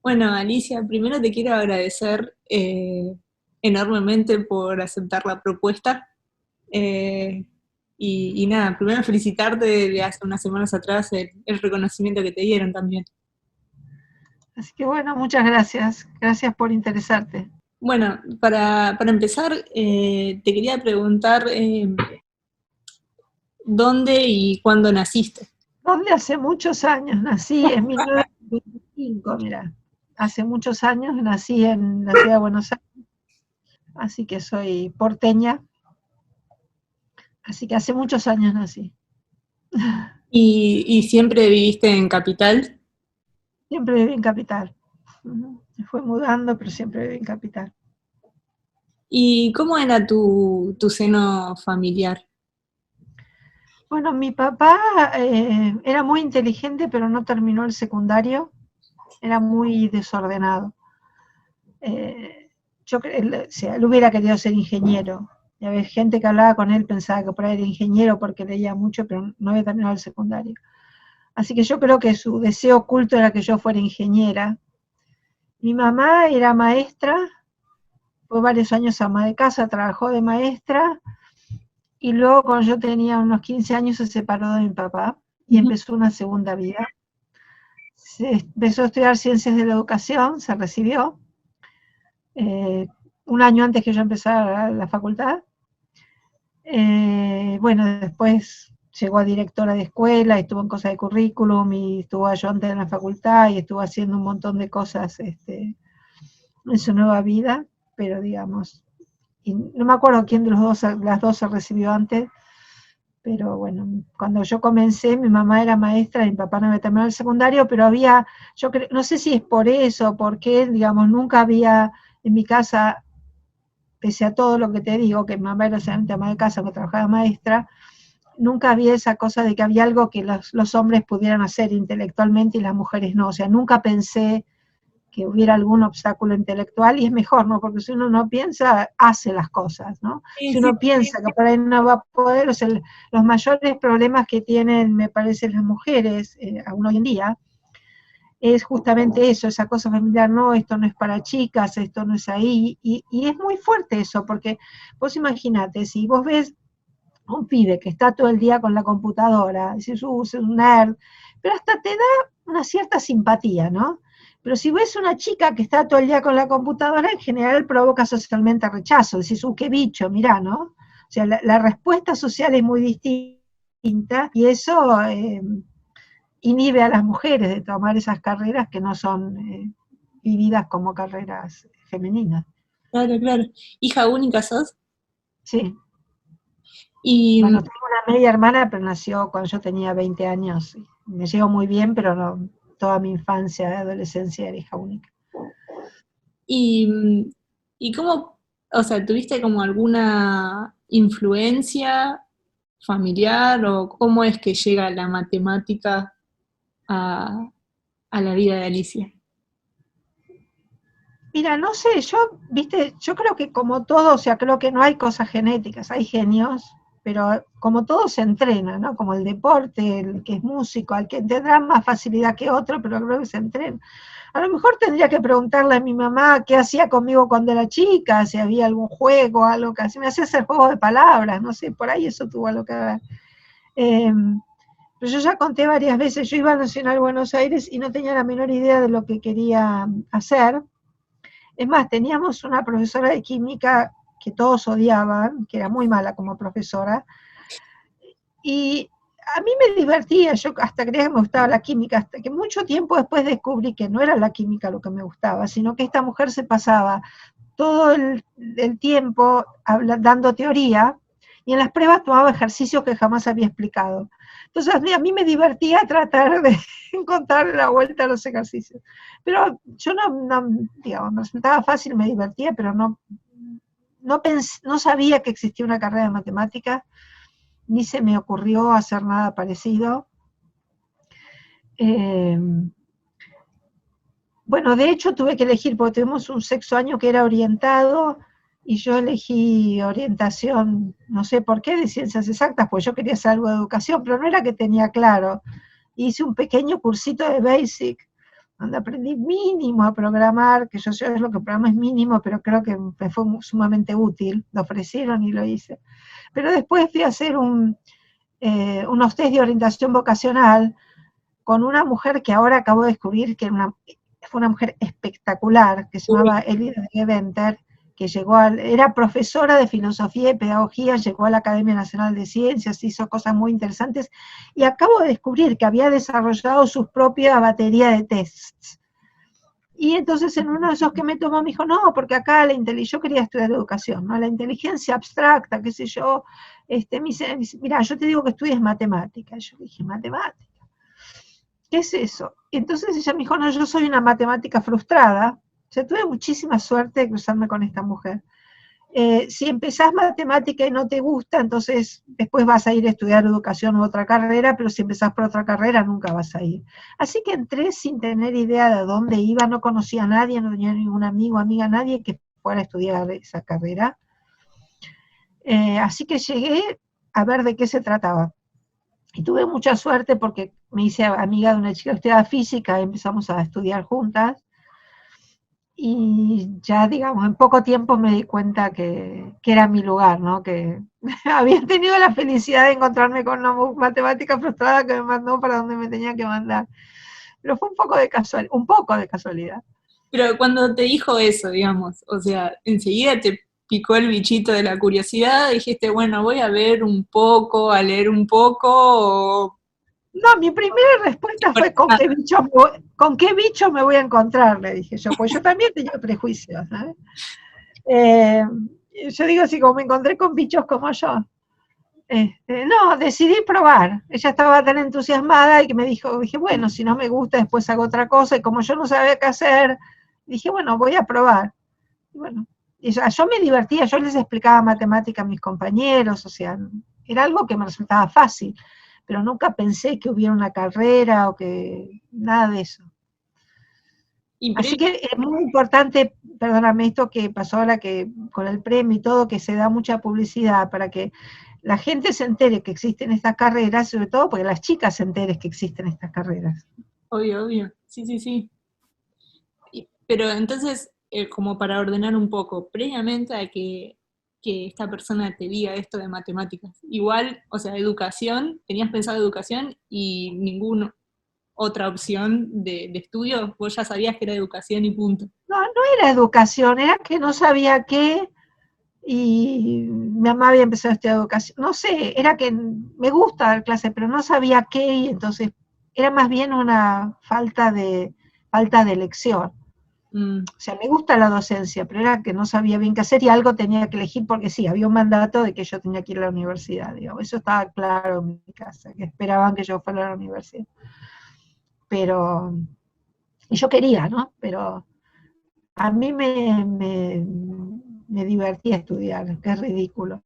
Bueno, Alicia, primero te quiero agradecer enormemente por aceptar la propuesta. Eh, y nada, primero felicitarte de hace unas semanas atrás el reconocimiento que te dieron también. Así que bueno, muchas gracias. Gracias por interesarte. Bueno, para empezar, te quería preguntar dónde y cuándo naciste. ¿Dónde hace muchos años? Nací en 1925, mira. Hace muchos años nací en la ciudad de Buenos Aires, así que soy porteña. Así que hace muchos años nací. Y siempre viviste en Capital? Siempre viví en Capital. Me fue mudando, pero siempre viví en Capital. ¿Y cómo era tu seno familiar? Bueno, mi papá era muy inteligente, pero no terminó el secundario. Era muy desordenado. Él hubiera querido ser ingeniero. Y había gente que hablaba con él, pensaba que por ahí era ingeniero porque leía mucho, pero no había terminado el secundario. Así que yo creo que su deseo oculto era que yo fuera ingeniera. Mi mamá era maestra, fue varios años ama de casa, trabajó de maestra, y luego cuando yo tenía unos 15 años se separó de mi papá y Ujú. empezó una segunda vida. Se empezó a estudiar ciencias de la educación, se recibió, un año antes que yo empezara la facultad. Bueno, después llegó a directora de escuela, estuvo en cosas de currículum y estuvo ayudante en la facultad y estuvo haciendo un montón de cosas en su nueva vida, pero digamos, y no me acuerdo quién de los dos, las dos se recibió antes, pero bueno, cuando yo comencé, mi mamá era maestra y mi papá no había terminado el secundario, pero había, yo creo, no sé si es por eso, porque, digamos, nunca había en mi casa, pese a todo lo que te digo, que mi mamá era solamente ama de casa, que trabajaba maestra, nunca había esa cosa de que había algo que los hombres pudieran hacer intelectualmente y las mujeres no. O sea, nunca pensé que hubiera algún obstáculo intelectual y es mejor, ¿no? Porque si uno no piensa, hace las cosas, ¿no? Sí, Si sí. uno piensa que por ahí no va a poder, o sea, los mayores problemas que tienen, me parece, las mujeres, aún hoy en día, es justamente eso, esa cosa familiar, no, esto no es para chicas, esto no es ahí, y es muy fuerte eso, porque vos imaginate, si vos ves un pibe que está todo el día con la computadora, dices, es un nerd, pero hasta te da una cierta simpatía, ¿no? Pero si ves una chica que está todo el día con la computadora, en general provoca socialmente rechazo, decís, qué bicho, mirá, ¿no? O sea, la respuesta social es muy distinta y eso inhibe a las mujeres de tomar esas carreras que no son vividas como carreras femeninas. Claro, claro. ¿Hija única sos? Sí. Y Bueno, tengo una media hermana, pero nació cuando yo tenía 20 años. Me llevo muy bien, pero no, toda mi infancia y adolescencia era hija única. ¿Y, y cómo, o sea, tuviste como alguna influencia familiar o cómo es que llega la matemática a, a la vida de Alicia? Mira, no sé, viste, yo creo que como todo, o sea, creo que no hay cosas genéticas, hay genios, pero como todo se entrena, ¿no? Como el deporte, el que es músico, al que tendrá más facilidad que otro, pero creo que se entrena. A lo mejor tendría que preguntarle a mi mamá qué hacía conmigo cuando era chica, si había algún juego, algo que así me hacía hacer juegos de palabras, no sé, por ahí eso tuvo algo que ver. Eh, pero yo ya conté varias veces, yo iba a Nacional Buenos Aires y no tenía la menor idea de lo que quería hacer. Es más, teníamos una profesora de química que todos odiaban, que era muy mala como profesora, y a mí me divertía, yo hasta creía que me gustaba la química, hasta que mucho tiempo después descubrí que no era la química lo que me gustaba, sino que esta mujer se pasaba todo el tiempo dando teoría y en las pruebas tomaba ejercicios que jamás había explicado. Entonces a mí me divertía tratar de encontrar la vuelta a los ejercicios. Pero yo digamos, me resultaba fácil, me divertía, pero no sabía que existía una carrera de matemáticas, ni se me ocurrió hacer nada parecido. Eh, Bueno, de hecho tuve que elegir, porque tuvimos un sexto año que era orientado, y yo elegí orientación, no sé por qué, de ciencias exactas, pues yo quería hacer algo de educación, pero no era que tenía claro. Hice un pequeño cursito de Basic, donde aprendí mínimo a programar, que yo es lo que programo es mínimo, pero creo que me fue sumamente útil, lo ofrecieron y lo hice. Pero después fui a hacer unos test de orientación vocacional con una mujer que ahora acabo de descubrir que fue una mujer espectacular, que se llamaba Elida de Geventer, que era profesora de filosofía y pedagogía, llegó a la Academia Nacional de Ciencias, hizo cosas muy interesantes, y acabo de descubrir que había desarrollado su propia batería de tests. Y entonces en uno de esos que me tomó me dijo, no, porque acá yo quería estudiar educación, ¿no? La inteligencia abstracta, qué sé yo, me dice, mira, yo te digo que estudies matemática. Yo dije, ¿matemática? ¿Qué es eso? Y entonces ella me dijo, no, yo soy una matemática frustrada. O sea, tuve muchísima suerte de cruzarme con esta mujer. Si empezás matemática y no te gusta, entonces después vas a ir a estudiar educación u otra carrera, pero si empezás por otra carrera nunca vas a ir. Así que entré sin tener idea de dónde iba, no conocía a nadie, no tenía ningún amigo, amiga, nadie que fuera a estudiar esa carrera. Así que llegué a ver de qué se trataba. Y tuve mucha suerte porque me hice amiga de una chica que estudiaba física y empezamos a estudiar juntas. Y ya, digamos, en poco tiempo me di cuenta que era mi lugar, ¿no? Que había tenido la felicidad de encontrarme con una matemática frustrada que me mandó para donde me tenía que mandar. Pero fue un poco de casualidad. Pero cuando te dijo eso, digamos, o sea, enseguida te picó el bichito de la curiosidad, dijiste, bueno, voy a ver un poco, a leer un poco, o... No, mi primera respuesta fue ¿con qué bicho me voy a encontrar? Le dije yo, pues yo también tenía prejuicios, ¿sabes? Yo digo así, como me encontré con bichos como yo. No, decidí probar. Ella estaba tan entusiasmada y que me dijo, dije, bueno, si no me gusta, después hago otra cosa. Y como yo no sabía qué hacer, dije, bueno, voy a probar. Y bueno, yo me divertía, yo les explicaba matemática a mis compañeros, o sea, era algo que me resultaba fácil, pero nunca pensé que hubiera una carrera o que nada de eso. Así que es muy importante, perdóname, esto que pasó ahora que con el premio y todo, que se da mucha publicidad para que la gente se entere que existen estas carreras, sobre todo porque las chicas se enteren que existen estas carreras. Obvio, obvio, sí, sí, sí. Pero entonces, como para ordenar un poco, previamente a que esta persona te diga esto de matemáticas, igual, o sea, educación, tenías pensado educación y ninguna otra opción de estudio, vos ya sabías que era educación y punto. No, no era educación, era que no sabía qué, y mi mamá había empezado a estudiar educación, no sé, era que me gusta dar clase, pero no sabía qué, y entonces era más bien una falta de elección. O sea, me gusta la docencia, pero era que no sabía bien qué hacer y algo tenía que elegir porque sí, había un mandato de que yo tenía que ir a la universidad, digamos. Eso estaba claro en mi casa, que esperaban que yo fuera a la universidad. Pero, y yo quería, ¿no? Pero a mí me divertía estudiar, que es ridículo.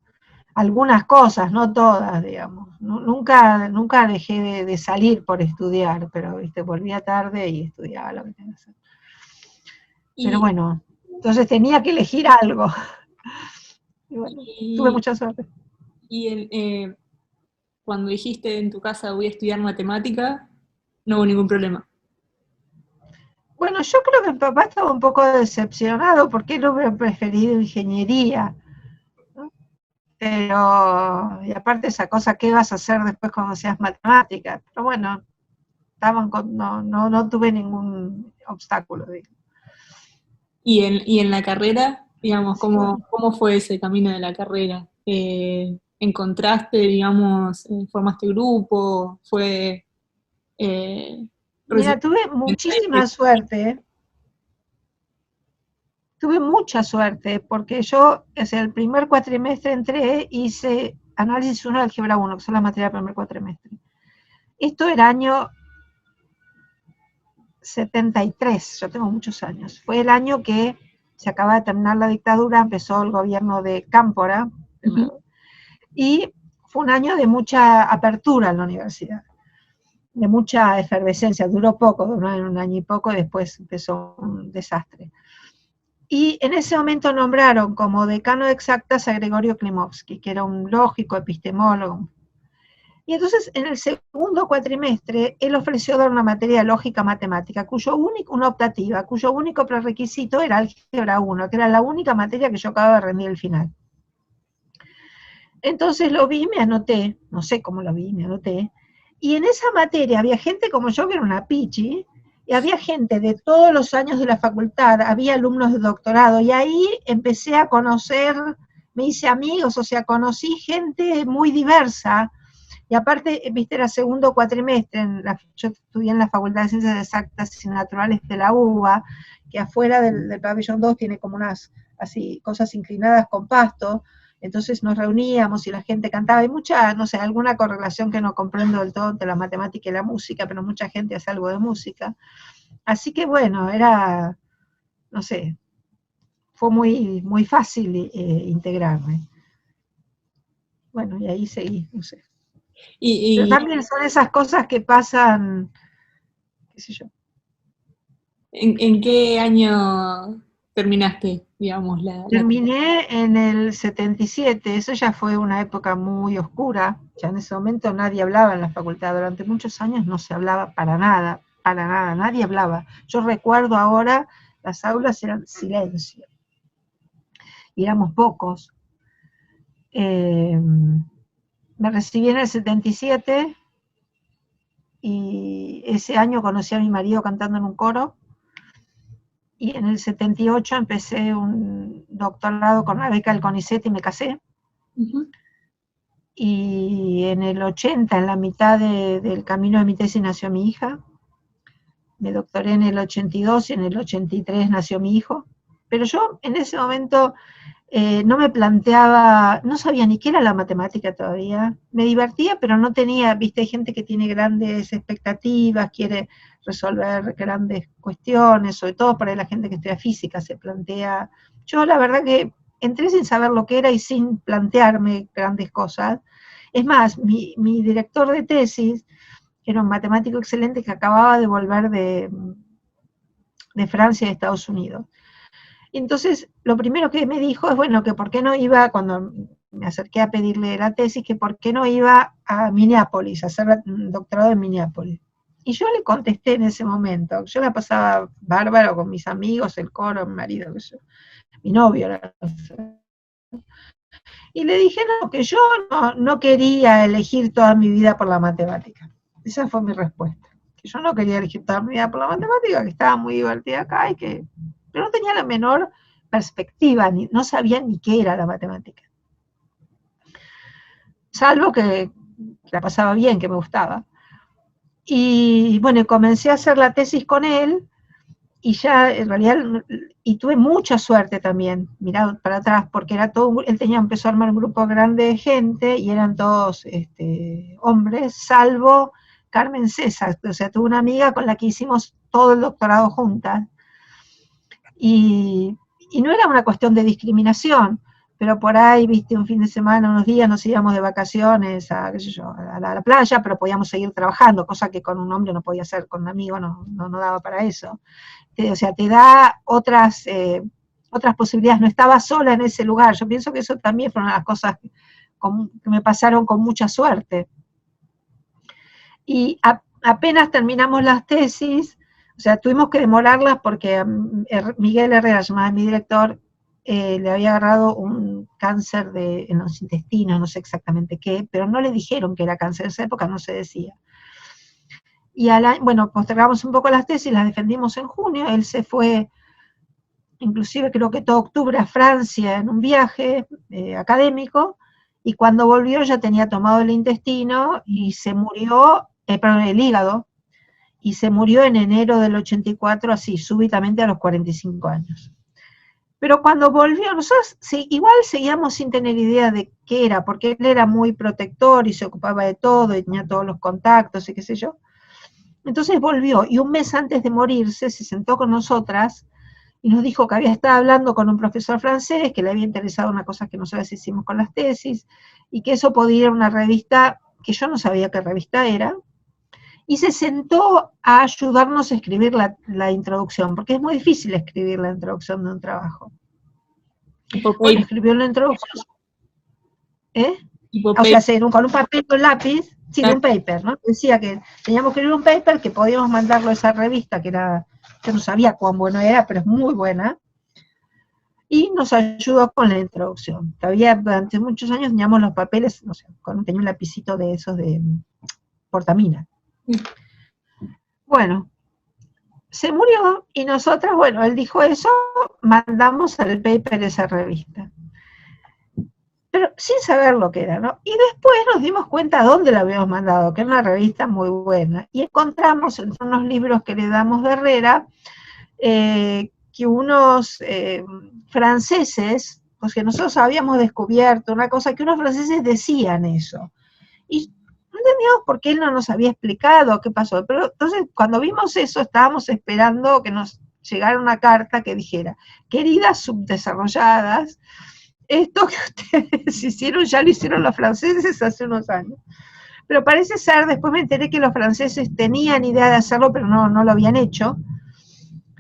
Algunas cosas, no todas, digamos. Nunca dejé de salir por estudiar, pero ¿viste? Volvía tarde y estudiaba lo que tenía que hacer. Pero Y, bueno, entonces tenía que elegir algo. Y bueno, tuve y, mucha suerte. y cuando dijiste en tu casa voy a estudiar matemática, no hubo ningún problema. Bueno, yo creo que mi papá estaba un poco decepcionado porque él hubiera preferido ingeniería, ¿no? Pero, y aparte esa cosa, ¿qué vas a hacer después cuando seas matemática? Pero bueno, no tuve ningún obstáculo, digo. Y en la carrera, digamos, Sí, bueno. cómo fue ese camino de la carrera? ¿Encontraste, digamos, formaste grupo? ¿Fue eh, Mira, recibiste tuve comentarios muchísima de- suerte, tuve mucha suerte, porque yo, o sea, el primer cuatrimestre entré, hice análisis 1 de álgebra 1, que son las materias del primer cuatrimestre. Esto era año 73, yo tengo muchos años. Fue el año que se acaba de terminar la dictadura, empezó el gobierno de Cámpora, Ujú. y fue un año de mucha apertura en la universidad, de mucha efervescencia. Duró poco, duró un año y poco, y después empezó un desastre. Y en ese momento nombraron como decano de exactas a Gregorio Klimovsky, que era un lógico epistemólogo. Y entonces en el segundo cuatrimestre él ofreció dar una materia de lógica matemática, una optativa, cuyo único prerequisito era álgebra 1, que era la única materia que yo acababa de rendir el final. Entonces lo vi, me anoté, no sé cómo lo vi, me anoté, y en esa materia había gente como yo que era una pichi, y había gente de todos los años de la facultad, había alumnos de doctorado, y ahí empecé a conocer, me hice amigos, o sea, conocí gente muy diversa, y aparte, viste, era segundo cuatrimestre, yo estudié en la Facultad de Ciencias Exactas y Naturales de la UBA, que afuera del pabellón 2 tiene como unas así cosas inclinadas con pasto, entonces nos reuníamos y la gente cantaba, y mucha, no sé, alguna correlación que no comprendo del todo entre la matemática y la música, pero mucha gente hace algo de música. Así que bueno, era, no sé, fue muy, muy fácil integrarme. Bueno, y ahí seguí, no sé. Pero ¿Y, también son esas cosas que pasan, qué sé yo. en qué año terminaste, digamos, la Terminé en el 77, eso ya fue una época muy oscura, ya en ese momento nadie hablaba en la facultad, durante muchos años no se hablaba para nada, nadie hablaba. Yo recuerdo ahora, las aulas eran silencio, y éramos pocos. Me recibí en el 77 y ese año conocí a mi marido cantando en un coro, y en el 78 empecé un doctorado con una beca del CONICET y me casé. Ujú. Y en el 80, en la mitad del camino de mi tesis, nació mi hija. Me doctoré en el 82 y en el 83 nació mi hijo. Pero yo en ese momento no me planteaba, no sabía ni qué era la matemática todavía. Me divertía, pero no tenía, viste, hay gente que tiene grandes expectativas, quiere resolver grandes cuestiones, sobre todo para la gente que estudia física se plantea. Yo la verdad que entré sin saber lo que era y sin plantearme grandes cosas. Es más, mi director de tesis era un matemático excelente que acababa de volver de Francia y de Estados Unidos. Y entonces, lo primero que me dijo es, bueno, que por qué no iba, cuando me acerqué a pedirle la tesis, que por qué no iba a Minneapolis, a hacer un doctorado en Minneapolis. Y yo le contesté en ese momento, yo la pasaba bárbaro con mis amigos, el coro, mi marido, mi novio. Y le dije, no, que yo no quería elegir toda mi vida por la matemática. Esa fue mi respuesta. Que yo no quería elegir toda mi vida por la matemática, que estaba muy divertida acá y que pero no tenía la menor perspectiva, no sabía ni qué era la matemática. Salvo que la pasaba bien, que me gustaba. Y bueno, comencé a hacer la tesis con él, y ya en realidad, y tuve mucha suerte también, mirad para atrás, porque era todo, él empezó a armar un grupo grande de gente, y eran todos hombres, salvo Carmen César, o sea, tuve una amiga con la que hicimos todo el doctorado juntas, y no era una cuestión de discriminación, pero por ahí, viste, un fin de semana, unos días nos íbamos de vacaciones a, qué sé yo, a la playa, pero podíamos seguir trabajando, cosa que con un hombre no podía hacer, con un amigo no daba para eso. O sea, te da otras posibilidades, no estaba sola en ese lugar. Yo pienso que eso también fue una de las cosas que me pasaron con mucha suerte. Y apenas terminamos las tesis, o sea, tuvimos que demorarlas porque Miguel Herrera, llamado mi director, le había agarrado un cáncer en los intestinos, no sé exactamente qué, pero no le dijeron que era cáncer, en esa época no se decía. Y bueno, postergamos un poco las tesis, las defendimos en junio, él se fue, inclusive creo que todo octubre, a Francia en un viaje académico, y cuando volvió ya tenía tomado el intestino y se murió, perdón, el hígado, y se murió en enero del 84, así, súbitamente a los 45 años. Pero cuando volvió, nosotros igual seguíamos sin tener idea de qué era, porque él era muy protector y se ocupaba de todo, y tenía todos los contactos y qué sé yo. Entonces volvió, y un mes antes de morirse se sentó con nosotras y nos dijo que había estado hablando con un profesor francés, que le había interesado una cosa que nosotros hicimos con las tesis, y que eso podía ir a una revista que yo no sabía qué revista era, y se sentó a ayudarnos a escribir la introducción, porque es muy difícil escribir la introducción de un trabajo. tipo Bueno, paper, escribió la introducción, tipo o sea, paper. con un papel con lápiz, Sí, de un paper, ¿no? Decía que teníamos que escribir un paper, que podíamos mandarlo a esa revista, que era, yo no sabía cuán bueno era, pero es muy buena, y nos ayudó con la introducción. Todavía durante muchos años teníamos los papeles, no sé, tenía un lapicito de esos de portamina. Bueno, se murió y nosotras, bueno, él dijo eso, mandamos al paper esa revista. Pero sin saber lo que era, ¿no? Y después nos dimos cuenta dónde la habíamos mandado, que era una revista muy buena. Y encontramos entre unos libros que le damos de Herrera, que unos franceses, pues que nosotros habíamos descubierto una cosa, que unos franceses decían eso. Y no entendíamos por qué él no nos había explicado qué pasó. Pero entonces, cuando vimos eso, estábamos esperando que nos llegara una carta que dijera: queridas subdesarrolladas, esto que ustedes hicieron ya lo hicieron los franceses hace unos años. Pero parece ser, después me enteré que los franceses tenían idea de hacerlo, pero no lo habían hecho.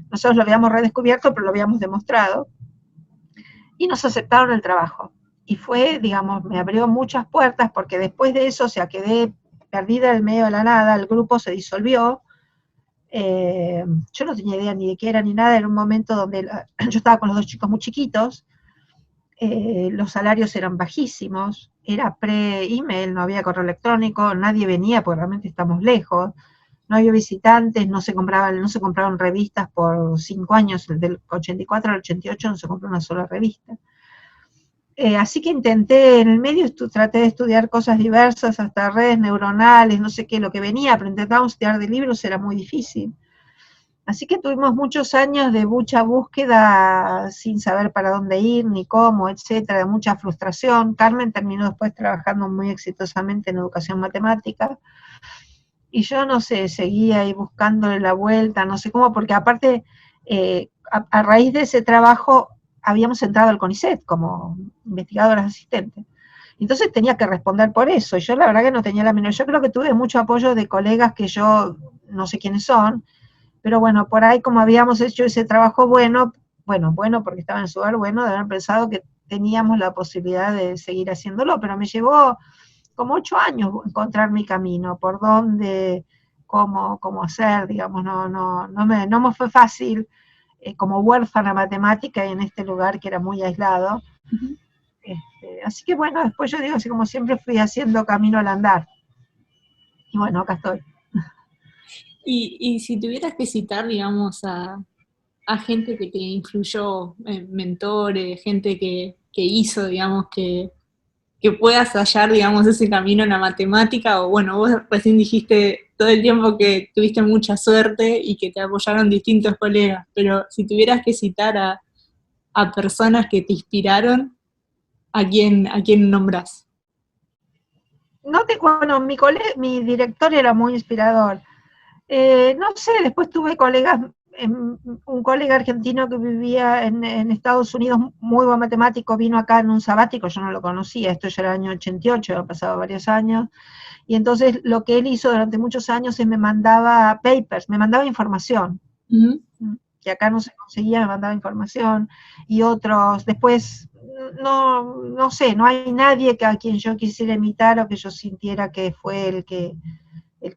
Nosotros lo habíamos redescubierto, pero lo habíamos demostrado. Y nos aceptaron el trabajo. Y fue, digamos, me abrió muchas puertas, porque después de eso, o sea, quedé perdida en el medio de la nada, el grupo se disolvió. Yo no tenía idea ni de qué era ni nada, era un momento donde yo estaba con los dos chicos muy chiquitos, los salarios eran bajísimos, era pre-email, no había correo electrónico, nadie venía porque realmente estamos lejos, no había visitantes, no se compraban revistas por 5 años, del 84 al 88 no se compró una sola revista. Así que intenté, en el medio traté de estudiar cosas diversas, hasta redes neuronales, no sé qué, lo que venía, pero intentábamos estudiar de libros, era muy difícil. Así que tuvimos muchos años de mucha búsqueda sin saber para dónde ir, ni cómo, etcétera, de mucha frustración. Carmen terminó después trabajando muy exitosamente en educación matemática, y yo no sé, seguía ahí buscándole la vuelta, no sé cómo, porque aparte, a raíz de ese trabajo, habíamos entrado al CONICET como investigadoras asistentes. Entonces tenía que responder por eso, y yo la verdad que no tenía la menor. Yo creo que tuve mucho apoyo de colegas que yo no sé quiénes son, pero bueno, por ahí como habíamos hecho ese trabajo bueno porque estaba en su lugar, bueno, de haber pensado que teníamos la posibilidad de seguir haciéndolo, pero me llevó como 8 años encontrar mi camino, por dónde, cómo hacer, digamos, no me fue fácil, como huérfana matemática y en este lugar que era muy aislado. Así que bueno, después yo digo, así como siempre fui haciendo camino al andar. Y bueno, acá estoy. Y si tuvieras que citar, digamos, a gente que te influyó, mentores, gente que hizo, digamos, que puedas hallar, digamos, ese camino en la matemática, o bueno, vos recién dijiste todo el tiempo que tuviste mucha suerte y que te apoyaron distintos colegas, pero si tuvieras que citar a personas que te inspiraron, a quién nombrás? No te, bueno, mi director era muy inspirador. No sé, después tuve colegas, un colega argentino que vivía en Estados Unidos, muy buen matemático, vino acá en un sabático, yo no lo conocía, esto ya era el año 88, han pasado varios años, y entonces lo que él hizo durante muchos años es me mandaba papers, me mandaba información, que acá no se conseguía, me mandaba información, y otros, después, no sé, no hay nadie a quien yo quisiera imitar o que yo sintiera que fue el que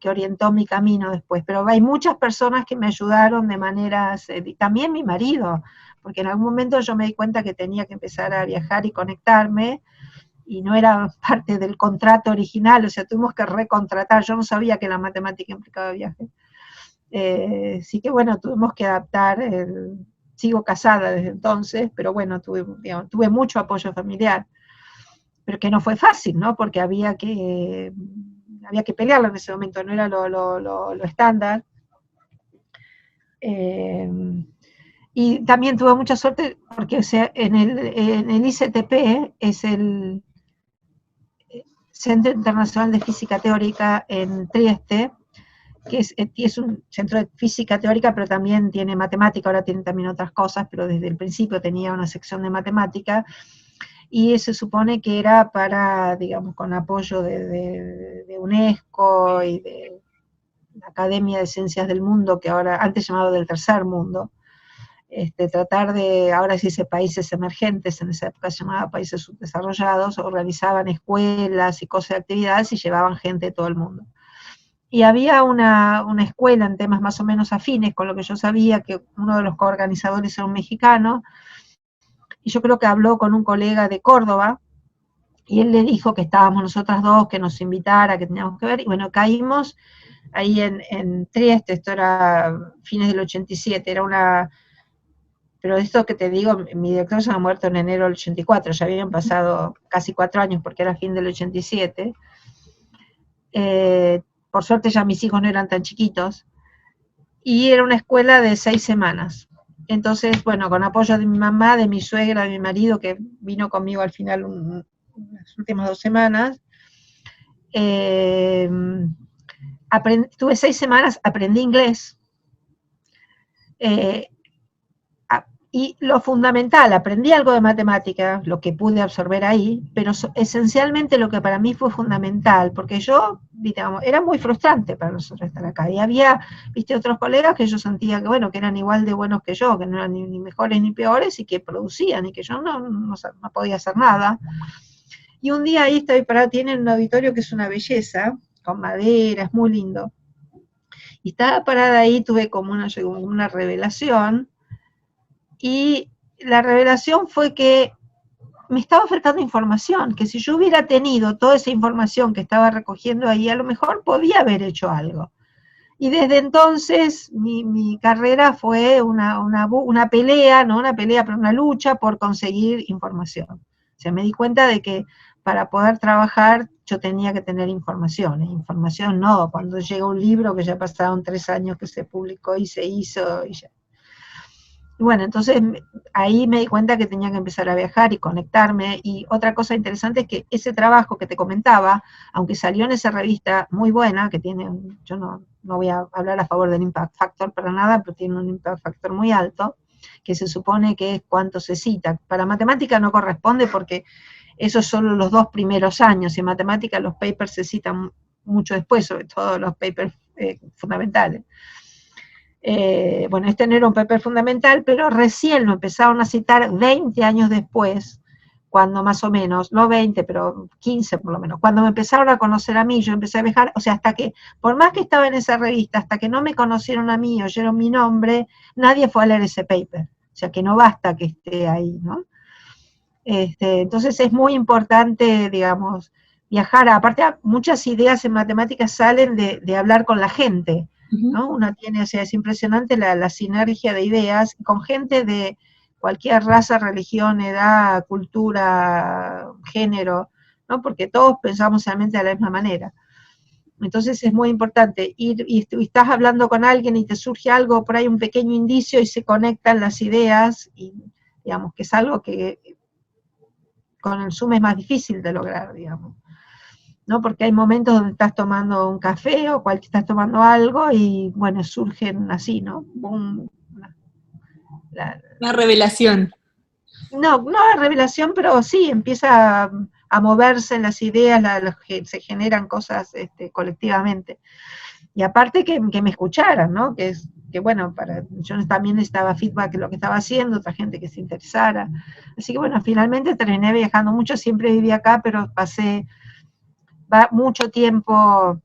orientó mi camino después, pero hay muchas personas que me ayudaron de maneras, también mi marido, porque en algún momento yo me di cuenta que tenía que empezar a viajar y conectarme, y no era parte del contrato original, o sea, tuvimos que recontratar, yo no sabía que la matemática implicaba viaje. Así que bueno, tuvimos que adaptar, sigo casada desde entonces, pero bueno, tuve mucho apoyo familiar, pero que no fue fácil, ¿no? Porque había que pelearlo en ese momento, no era lo estándar. Y también tuve mucha suerte porque, o sea, en el ICTP, es el Centro Internacional de Física Teórica en Trieste, que es un centro de física teórica, pero también tiene matemática, ahora tiene también otras cosas, pero desde el principio tenía una sección de matemática, y se supone que era para, digamos, con apoyo de UNESCO y de la Academia de Ciencias del Mundo, que ahora, antes llamado del Tercer Mundo, tratar de, ahora se dice países emergentes, en esa época se llamaba países subdesarrollados, organizaban escuelas y cosas de actividades y llevaban gente de todo el mundo. Y había una escuela en temas más o menos afines con lo que yo sabía, que uno de los coorganizadores era un mexicano, y yo creo que habló con un colega de Córdoba, y él le dijo que estábamos nosotras dos, que nos invitara, que teníamos que ver, y bueno, caímos ahí en Trieste, esto era fines del 87, era una... Pero esto que te digo, mi director se ha muerto en enero del 84, ya habían pasado casi 4 años porque era fin del 87. Por suerte ya mis hijos no eran tan chiquitos. Y era una escuela de 6 semanas. Entonces, bueno, con apoyo de mi mamá, de mi suegra, de mi marido, que vino conmigo al final las últimas 2 semanas, tuve 6 semanas, aprendí inglés, eh, y lo fundamental, aprendí algo de matemáticas, lo que pude absorber ahí, pero esencialmente lo que para mí fue fundamental, porque yo, digamos, era muy frustrante para nosotros estar acá, y había, viste, otros colegas que yo sentía que, bueno, que eran igual de buenos que yo, que no eran ni mejores ni peores, y que producían, y que yo no podía hacer nada. Y un día ahí estoy parada, tienen un auditorio que es una belleza, con madera, es muy lindo, y estaba parada ahí, tuve como una revelación, y la revelación fue que me estaba ofertando información, que si yo hubiera tenido toda esa información que estaba recogiendo ahí, a lo mejor podía haber hecho algo. Y desde entonces mi carrera fue una pelea, no una pelea, pero una lucha por conseguir información. O sea, me di cuenta de que para poder trabajar yo tenía que tener información. Información no, cuando llega un libro que ya pasaron 3 años que se publicó y se hizo y ya. Bueno, entonces ahí me di cuenta que tenía que empezar a viajar y conectarme. Y otra cosa interesante es que ese trabajo que te comentaba, aunque salió en esa revista muy buena, que tiene, yo no voy a hablar a favor del Impact Factor para nada, pero tiene un Impact Factor muy alto, que se supone que es cuánto se cita. Para matemática no corresponde porque esos son los 2 primeros años, y en matemática los papers se citan mucho después, sobre todo los papers fundamentales. Bueno, este no era un paper fundamental, pero recién lo empezaron a citar 20 años después, cuando más o menos, no 20, pero 15 por lo menos, cuando me empezaron a conocer a mí, yo empecé a viajar, o sea, hasta que, por más que estaba en esa revista, hasta que no me conocieron a mí, oyeron mi nombre, nadie fue a leer ese paper, o sea, que no basta que esté ahí, ¿no? Entonces es muy importante, digamos, viajar, aparte muchas ideas en matemáticas salen de hablar con la gente, ¿no? Uno tiene, o sea, es impresionante la sinergia de ideas con gente de cualquier raza, religión, edad, cultura, género, ¿no? Porque todos pensamos realmente de la misma manera. Entonces es muy importante ir y estás hablando con alguien y te surge algo, por ahí un pequeño indicio y se conectan las ideas, y digamos que es algo que con el Zoom es más difícil de lograr, digamos. ¿No? Porque hay momentos donde estás tomando un café o estás tomando algo y, bueno, surgen así, ¿no? Una revelación. No la revelación, pero sí, empieza a moverse las ideas, se generan cosas colectivamente. Y aparte que me escucharan, ¿no? Que bueno, yo también necesitaba feedback de lo que estaba haciendo, otra gente que se interesara. Así que bueno, finalmente terminé viajando mucho, siempre viví acá, pero pasé mucho tiempo,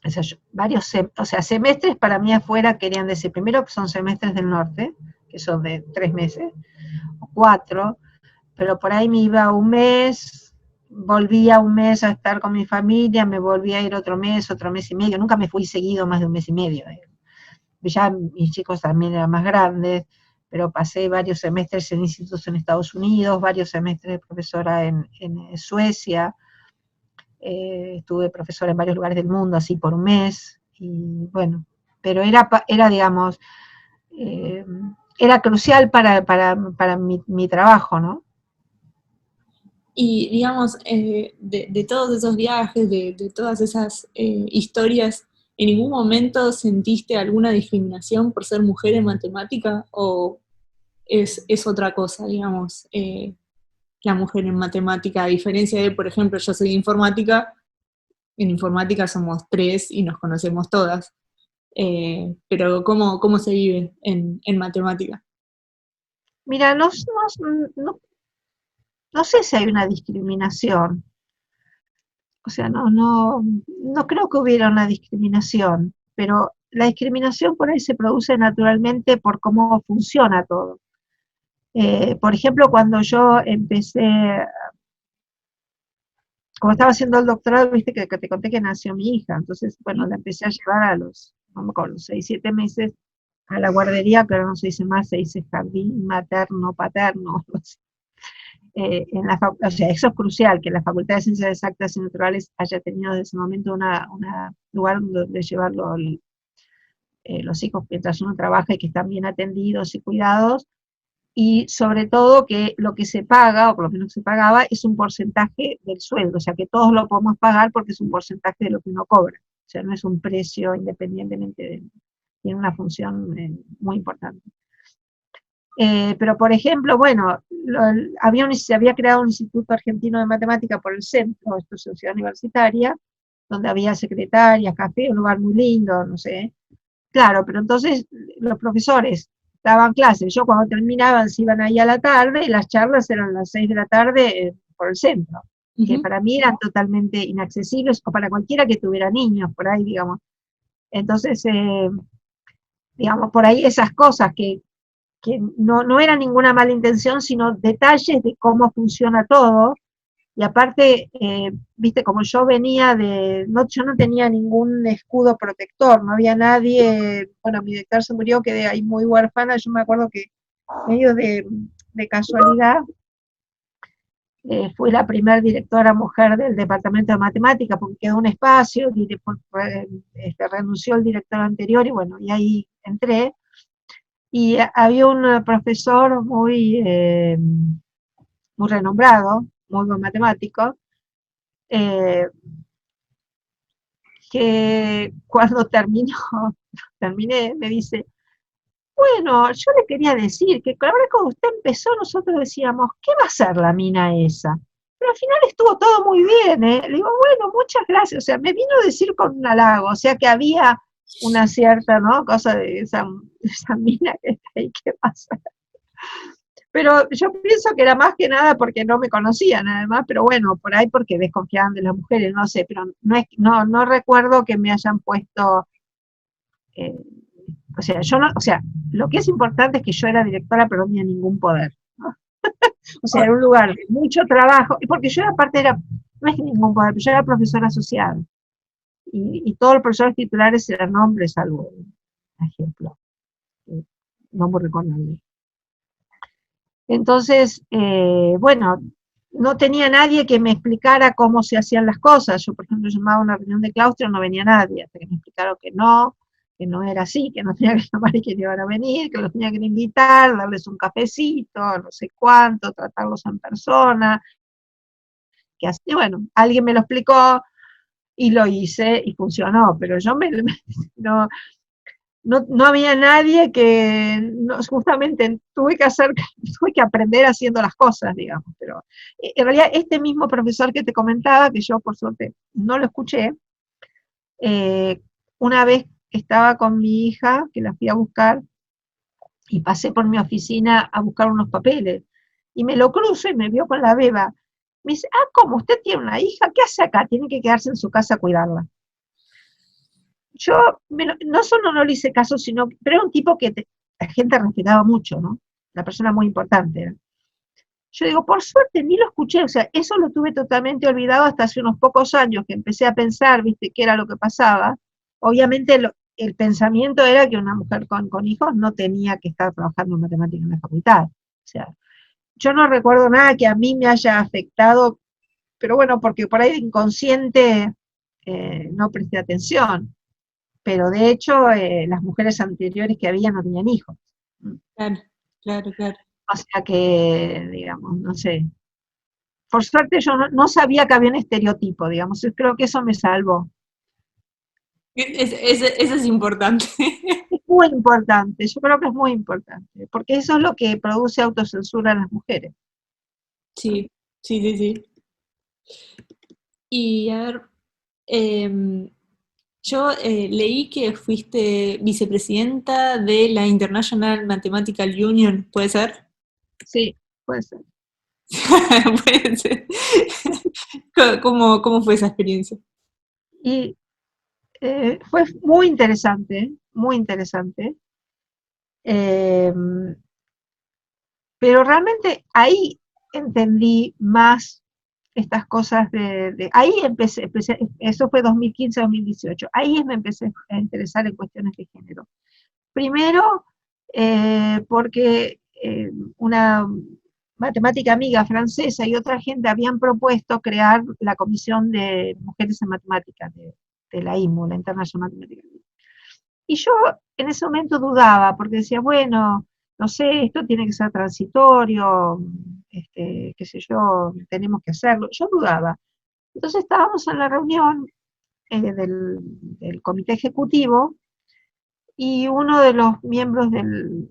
o sea, semestres para mí afuera querían decir, primero que son semestres del norte, que son de 3 meses, o 4, pero por ahí me iba un mes, volvía un mes a estar con mi familia, me volvía a ir otro mes y medio, nunca me fui seguido más de un mes y medio. Ya mis chicos también eran más grandes, pero pasé varios semestres en institutos en Estados Unidos, varios semestres de profesora en Suecia, estuve profesora en varios lugares del mundo, así por un mes, y bueno, pero era digamos, era crucial para mi trabajo, ¿no? Y digamos, de todos esos viajes, de todas esas historias, ¿en ningún momento sentiste alguna discriminación por ser mujer en matemática? ¿O es otra cosa, digamos, la mujer en matemática? A diferencia de, por ejemplo, yo soy de informática, en informática somos 3 y nos conocemos todas. Pero ¿cómo se vive en matemática? Mira, no, no sé si hay una discriminación. O sea, no creo que hubiera una discriminación, pero la discriminación por ahí se produce naturalmente por cómo funciona todo. Por ejemplo, cuando yo empecé, como estaba haciendo el doctorado, viste que te conté que nació mi hija, entonces, bueno, la empecé a llevar a los, no me acuerdo, 6, 7 meses a la guardería, que ahora no se dice más, se dice jardín materno, paterno, no sé. O sea, eso es crucial, que la Facultad de Ciencias Exactas y Naturales haya tenido desde ese momento un lugar donde llevarlo los hijos mientras uno trabaja y que están bien atendidos y cuidados, y sobre todo que lo que se paga, o por lo menos se pagaba, es un porcentaje del sueldo, o sea que todos lo podemos pagar porque es un porcentaje de lo que uno cobra, o sea, no es un precio independientemente tiene una función muy importante. Pero, por ejemplo, bueno, se había creado un Instituto Argentino de Matemática por el centro, esto es en Ciudad Universitaria, donde había secretarias, café, un lugar muy lindo, no sé. Claro, pero entonces los profesores daban clases, yo cuando terminaban se iban ahí a la tarde y las charlas eran a las 6 de la tarde por el centro, que para mí eran totalmente inaccesibles, o para cualquiera que tuviera niños por ahí, digamos. Entonces, digamos, por ahí esas cosas que no era ninguna mala intención, sino detalles de cómo funciona todo. Y aparte, viste, como yo venía yo no tenía ningún escudo protector, no había nadie, bueno, mi director se murió, quedé ahí muy huérfana, yo me acuerdo que medio de casualidad, fui la primera directora mujer del departamento de matemática, porque quedó un espacio, renunció el director anterior, y bueno, y ahí entré, y había un profesor muy renombrado, muy buen matemático, eh, que cuando terminé, me dice, bueno, yo le quería decir que la verdad cuando usted empezó nosotros decíamos, ¿qué va a hacer la mina esa? Pero al final estuvo todo muy bien, ¿eh? Le digo, bueno, muchas gracias. O sea, me vino a decir con un halago, o sea que había una cierta, ¿no? Cosa de esa mina que está ahí, ¿qué pasa? Pero yo pienso que era más que nada porque no me conocían, además, pero bueno, por ahí porque desconfiaban de las mujeres, no sé, pero no recuerdo que me hayan puesto, eh, o sea, lo que es importante es que yo era directora, pero no tenía ningún poder, ¿no? O sea, era un lugar de mucho trabajo, y porque yo aparte no es que ningún poder, pero yo era profesora asociada, y todos los profesores titulares eran hombres, salvo un ejemplo, no muy recordable. Entonces, bueno, no tenía nadie que me explicara cómo se hacían las cosas. Yo, por ejemplo, llamaba a una reunión de claustro, no venía nadie, hasta que me explicaron que no era así, que no tenía que llamar y que no iban a venir, que los tenía que invitar, darles un cafecito, no sé cuánto, tratarlos en persona, que así, bueno, alguien me lo explicó y lo hice y funcionó, pero yo no, no había nadie que, justamente tuve que aprender haciendo las cosas, digamos, pero en realidad este mismo profesor que te comentaba, que yo por suerte no lo escuché, eh, una vez estaba con mi hija, que la fui a buscar, y pasé por mi oficina a buscar unos papeles, y me lo cruzo y me vio con la beba. Me dice, ah, ¿cómo? ¿Usted tiene una hija? ¿Qué hace acá? Tiene que quedarse en su casa a cuidarla. Yo no solo no le hice caso, pero era un tipo que la gente respetaba mucho, ¿no? Una persona muy importante. ¿No? Yo digo, por suerte ni lo escuché, o sea, eso lo tuve totalmente olvidado hasta hace unos pocos años que empecé a pensar, viste, qué era lo que pasaba. Obviamente el pensamiento era que una mujer con hijos no tenía que estar trabajando en matemáticas en la facultad. O sea, yo no recuerdo nada que a mí me haya afectado, pero bueno, porque por ahí de inconsciente no presté atención, pero de hecho las mujeres anteriores que había no tenían hijos. Claro, claro, claro. O sea que, digamos, no sé. Por suerte yo no sabía que había un estereotipo, digamos, creo que eso me salvó. Eso es importante. Es muy importante, yo creo que es muy importante, porque eso es lo que produce autocensura en las mujeres. Sí, sí, sí, sí. Y a ver, yo leí que fuiste vicepresidenta de la International Mathematical Union, ¿puede ser? Sí, puede ser. Puede ser. ¿Cómo fue esa experiencia? Y fue muy interesante, muy interesante. Eh, pero realmente ahí entendí más estas cosas ahí eso fue 2015-2018, ahí me empecé a interesar en cuestiones de género. Primero, porque una matemática amiga francesa y otra gente habían propuesto crear la Comisión de Mujeres en Matemáticas de la IMU, la International Mathematical. Y yo en ese momento dudaba, porque decía, bueno, no sé, esto tiene que ser transitorio, qué sé yo, tenemos que hacerlo. Yo dudaba. Entonces estábamos en la reunión del comité ejecutivo y uno de los miembros del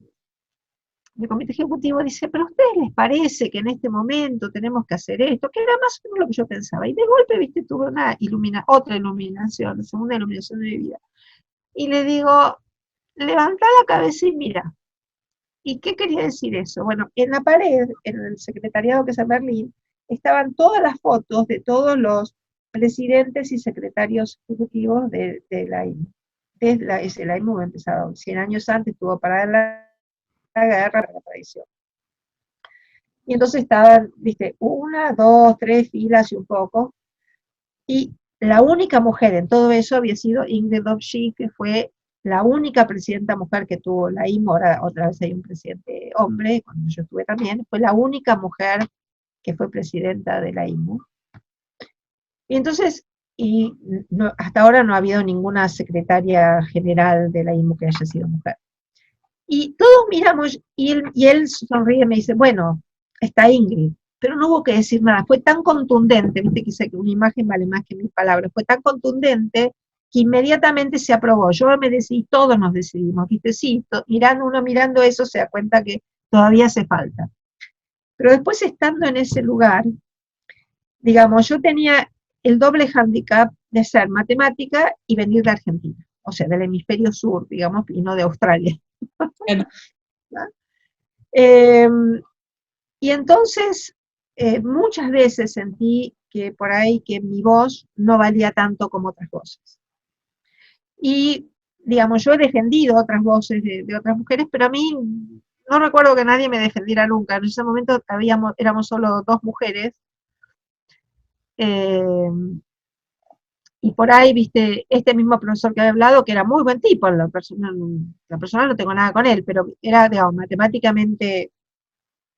comité ejecutivo dice, pero ¿a ustedes les parece que en este momento tenemos que hacer esto? Que era más o menos lo que yo pensaba. Y de golpe, viste, tuve otra iluminación, segunda iluminación de mi vida. Y le digo, levanta la cabeza y mira. ¿Y qué quería decir eso? Bueno, en la pared, en el secretariado que es en Berlín, estaban todas las fotos de todos los presidentes y secretarios ejecutivos de la IMU. Desde la IMU empezado 100 años antes, tuvo parada la guerra, la tradición. Y entonces estaban, viste, una, dos, tres filas y un poco. Y la única mujer en todo eso había sido Ingrid Dobschi, que fue la única presidenta mujer que tuvo la IMO, ahora otra vez hay un presidente hombre, cuando yo estuve también, fue la única mujer que fue presidenta de la IMO. Y entonces, hasta ahora no ha habido ninguna secretaria general de la IMO que haya sido mujer. Y todos miramos, y él sonríe y me dice, bueno, está Ingrid, pero no hubo que decir nada, fue tan contundente, viste que dice que una imagen vale más que mil palabras, fue tan contundente que inmediatamente se aprobó. Yo me decidí, todos nos decidimos, viste, sí, uno mirando eso se da cuenta que todavía hace falta. Pero después estando en ese lugar, digamos, yo tenía el doble hándicap de ser matemática y venir de Argentina, o sea, del hemisferio sur, digamos, y no de Australia. Claro. Eh, y entonces, muchas veces sentí que por ahí que mi voz no valía tanto como otras voces. Y, digamos, yo he defendido otras voces de otras mujeres, pero a mí no recuerdo que nadie me defendiera nunca. En ese momento éramos solo dos mujeres. Eh, y por ahí, viste, este mismo profesor que había hablado, que era muy buen tipo, la persona no tengo nada con él, pero era, digamos, matemáticamente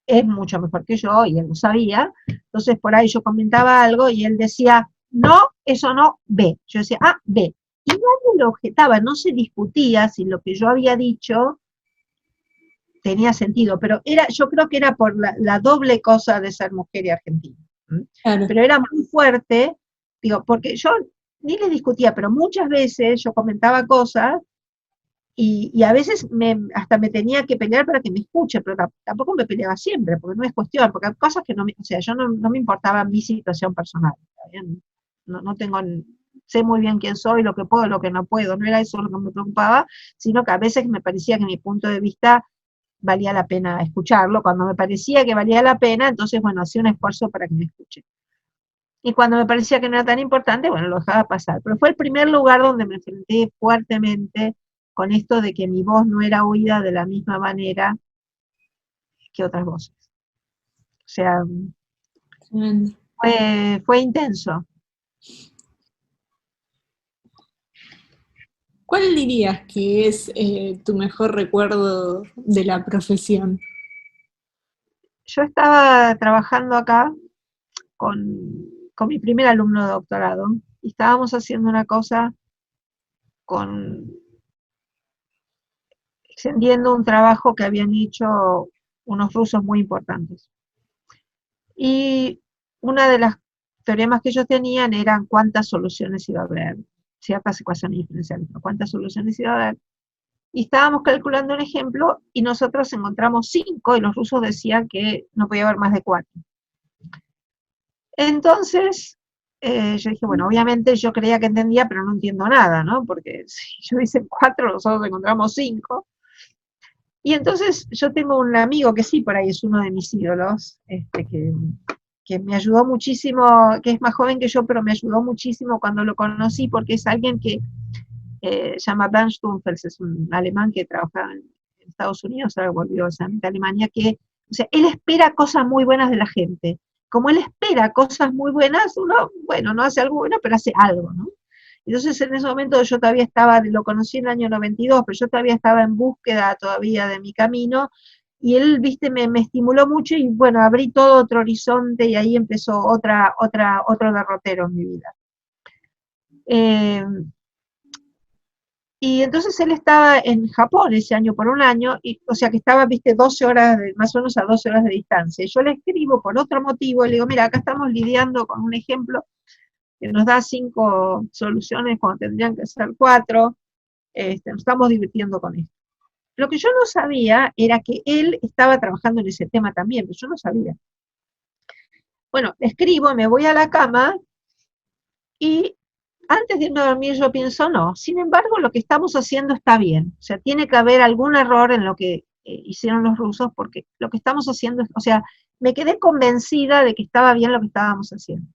es mucho mejor que yo y él lo sabía. Entonces por ahí yo comentaba algo y él decía, no, eso no, B. Yo decía, ah, B. Y nadie lo objetaba, no se discutía si lo que yo había dicho tenía sentido, pero yo creo que era por la doble cosa de ser mujer y argentina. Claro. Pero era muy fuerte, digo, porque yo ni le discutía, pero muchas veces yo comentaba cosas y a veces hasta me tenía que pelear para que me escuche, pero tampoco me peleaba siempre, porque no es cuestión, porque hay cosas que o sea, yo no me importaba mi situación personal, no tengo, sé muy bien quién soy, lo que puedo, lo que no puedo, no era eso lo que me preocupaba, sino que a veces me parecía que mi punto de vista valía la pena escucharlo, cuando me parecía que valía la pena, entonces, bueno, hacía un esfuerzo para que me escuche. Y cuando me parecía que no era tan importante, bueno, lo dejaba pasar. Pero fue el primer lugar donde me enfrenté fuertemente con esto de que mi voz no era oída de la misma manera que otras voces. O sea, fue intenso. ¿Cuál dirías que es tu mejor recuerdo de la profesión? Yo estaba trabajando acá con mi primer alumno de doctorado y estábamos haciendo una cosa con extendiendo un trabajo que habían hecho unos rusos muy importantes. Y una de las teoremas que ellos tenían eran cuántas soluciones iba a haber, ciertas ecuaciones diferenciales, cuántas soluciones iba a haber. Y estábamos calculando un ejemplo y nosotros encontramos 5 y los rusos decían que no podía haber más de 4. Entonces, yo dije, bueno, obviamente yo creía que entendía, pero no entiendo nada, ¿no? Porque si yo hice 4, nosotros encontramos 5. Y entonces yo tengo un amigo que sí, por ahí es uno de mis ídolos, que me ayudó muchísimo, que es más joven que yo, pero me ayudó muchísimo cuando lo conocí, porque es alguien que se llama Bernd Stumpfels, es un alemán que trabajaba en Estados Unidos, ahora volvió a Alemania, que, o sea, él espera cosas muy buenas de la gente. Como él espera cosas muy buenas, uno, bueno, no hace algo bueno, pero hace algo, ¿no? Entonces en ese momento yo todavía estaba, lo conocí en el año 92, pero yo todavía estaba en búsqueda todavía de mi camino, y él, viste, me estimuló mucho, y bueno, abrí todo otro horizonte, y ahí empezó otro derrotero en mi vida. Eh, y entonces él estaba en Japón ese año por un año, y, o sea que estaba, viste, 12 horas, más o menos a 12 horas de distancia. Y yo le escribo por otro motivo, y le digo, mira, acá estamos lidiando con un ejemplo que nos da 5 soluciones cuando tendrían que ser 4, nos estamos divirtiendo con esto. Lo que yo no sabía era que él estaba trabajando en ese tema también, pero yo no sabía. Bueno, escribo, me voy a la cama, y antes de irme a dormir yo pienso, no, sin embargo lo que estamos haciendo está bien, o sea, tiene que haber algún error en lo que hicieron los rusos, porque lo que estamos haciendo, o sea, me quedé convencida de que estaba bien lo que estábamos haciendo.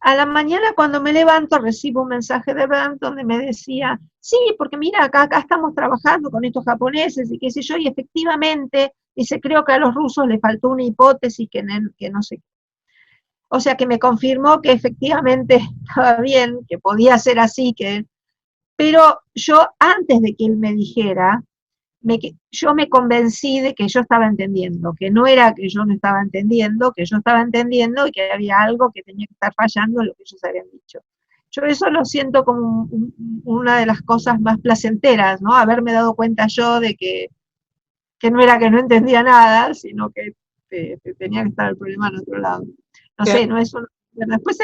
A la mañana cuando me levanto recibo un mensaje de Bernd donde me decía, sí, porque mira, acá estamos trabajando con estos japoneses y qué sé yo, y efectivamente, dice, creo que a los rusos les faltó una hipótesis que no sé. O sea que me confirmó que efectivamente estaba bien, que podía ser así, pero yo antes de que él me dijera, yo me convencí de que yo estaba entendiendo, que no era que yo no estaba entendiendo, que yo estaba entendiendo y que había algo que tenía que estar fallando en lo que ellos habían dicho. Yo eso lo siento como una de las cosas más placenteras, ¿no? Haberme dado cuenta yo de que no era que no entendía nada, sino que tenía que estar el problema en otro lado. No sé, no es un... Bueno, después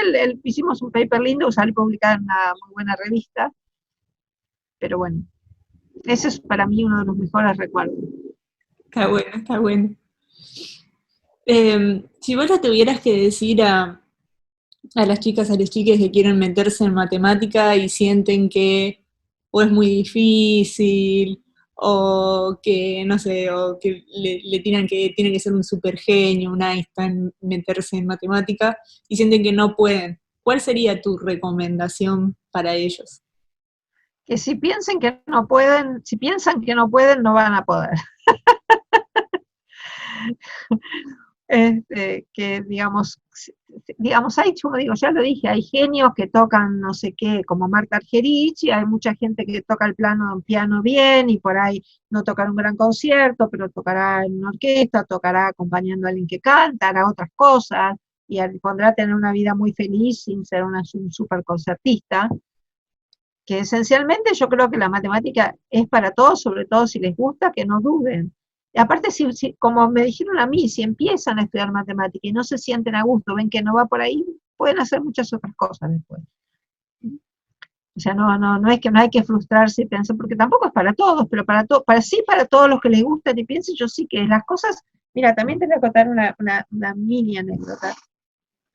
hicimos un paper lindo, salió publicado en una muy buena revista, pero bueno, ese es para mí uno de los mejores recuerdos. Está bueno, está bueno. Si vos le tuvieras que decir a las chicas, a los chiques que quieren meterse en matemática y sienten que o es muy difícil, o que, no sé, o que le tiran que tiene que ser un super genio, un Einstein, meterse en matemática, y sienten que no pueden, ¿cuál sería tu recomendación para ellos? Que si piensan que no pueden, si piensan que no pueden, no van a poder. Que digamos, hay, como digo, ya lo dije, hay genios que tocan no sé qué, como Marta Argerich, y hay mucha gente que toca el piano bien, y por ahí no tocará un gran concierto, pero tocará en una orquesta, tocará acompañando a alguien que canta, hará otras cosas, y podrá tener una vida muy feliz sin ser un super concertista, que esencialmente yo creo que la matemática es para todos, sobre todo si les gusta, que no duden. Y aparte, como me dijeron a mí, si empiezan a estudiar matemática y no se sienten a gusto, ven que no va por ahí, pueden hacer muchas otras cosas después. O sea, no es que no hay que frustrarse y pensar, porque tampoco es para todos, pero para todos los que les gustan y piensen, yo sí que las cosas, mira, también te voy a contar una mini anécdota,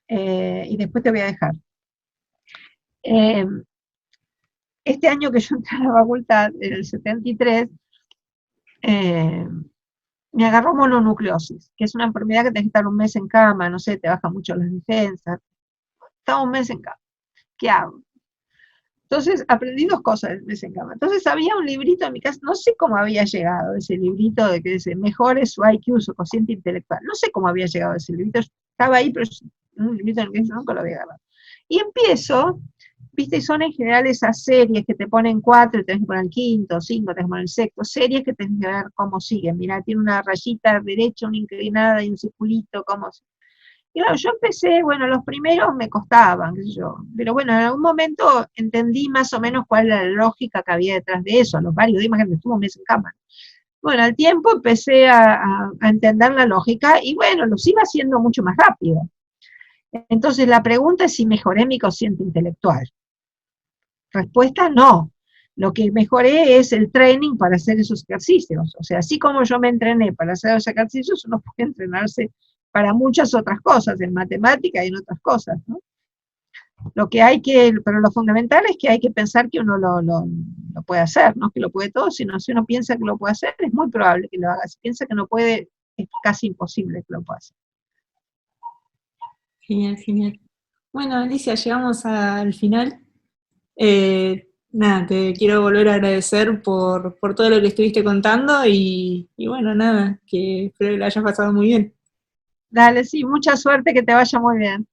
y después te voy a dejar. Este año que yo entré a la facultad, en el 73, me agarró mononucleosis, que es una enfermedad que tenés que estar un mes en cama, no sé, te baja mucho las defensas. Estaba un mes en cama. ¿Qué hago? Entonces aprendí 2 cosas del mes en cama. Entonces había un librito en mi casa, no sé cómo había llegado ese librito de que dice, mejore su IQ, su cociente intelectual. No sé cómo había llegado ese librito, estaba ahí, pero un librito en el que yo nunca lo había agarrado. Y empiezo, viste, y son en general esas series que te ponen 4 y tenés que poner el quinto, 5, tenés que poner el sexto, series que tenés que ver cómo siguen. Mirá, tiene una rayita derecha, una inclinada y un circulito, cómo sigue. Y claro, yo empecé, bueno, los primeros me costaban, qué sé yo, pero bueno, en algún momento entendí más o menos cuál era la lógica que había detrás de eso, a los varios días, imagínate, estuvo un mes en cama. Bueno, al tiempo empecé a entender la lógica y bueno, los iba haciendo mucho más rápido. Entonces la pregunta es si mejoré mi cociente intelectual. Respuesta, no. Lo que mejoré es el training para hacer esos ejercicios. O sea, así como yo me entrené para hacer esos ejercicios, uno puede entrenarse para muchas otras cosas, en matemática y en otras cosas, ¿no? Pero lo fundamental es que hay que pensar que uno lo puede hacer, no es que lo puede todo, sino si uno piensa que lo puede hacer, es muy probable que lo haga. Si piensa que no puede, es casi imposible que lo pueda hacer. Genial, genial. Bueno, Alicia, llegamos al final. Nada, te quiero volver a agradecer por todo lo que estuviste contando y bueno, nada, que espero que lo hayas pasado muy bien. Dale, sí, mucha suerte, que te vaya muy bien.